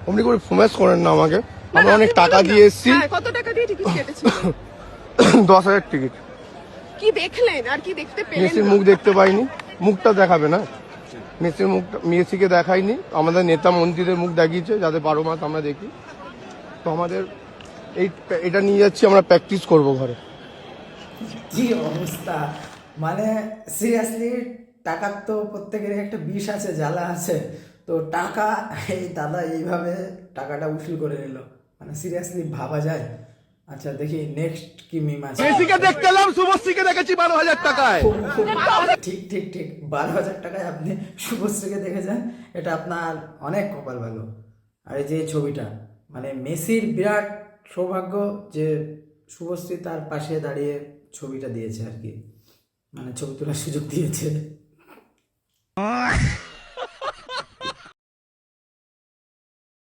অমনি করে ফোমেস করেন না আমাকে, আমি অনেক টাকা দিয়ে এসেছি। কত টাকা দিয়ে টিকিট কেটেছিলেন? 10,000 টিকিট। কি দেখলেন আর কি দেখতে পেলেন? মেসির মুখ দেখতে পাইনি, মুখটা দেখাবে না, মেসির মুখটা মেসিকে দেখায়নি, আমাদের নেতা মন্ত্রীদের মুখ দেখিয়েছে যাতে 12 মাস আমরা দেখি। তো আমাদের এটা নিয়ে যাচ্ছি, আমরা প্র্যাকটিস করব ঘরে। কি অবস্থা, মানে সিরিয়াসলি টাকার তো প্রত্যেকেরই একটা বিষ আছে, জ্বালা আছে। তো টাকা, এই দাদা এইভাবে টাকাটা উসুল করে নিল, মানে সিরিয়াসলি ভাবা যায়। আচ্ছা দেখি নেক্সট কি মিম আছে। মেসিকে দেখতে এলাম, শুভশ্রীকে দেখেছি 12,000 টাকায়। ঠিক ঠিক ঠিক 12,000 টাকায় আপনি শুভশ্রীকে দেখেছেন, এটা আপনার অনেক কপাল ভালো। আর এই যে ছবিটা, মানে মেসির বিরাট সৌভাগ্য যে শুভশ্রী তার পাশে দাঁড়িয়ে ছবিটা দিয়েছে আর কি, মানে ছবি তোলার সুযোগ দিয়েছে।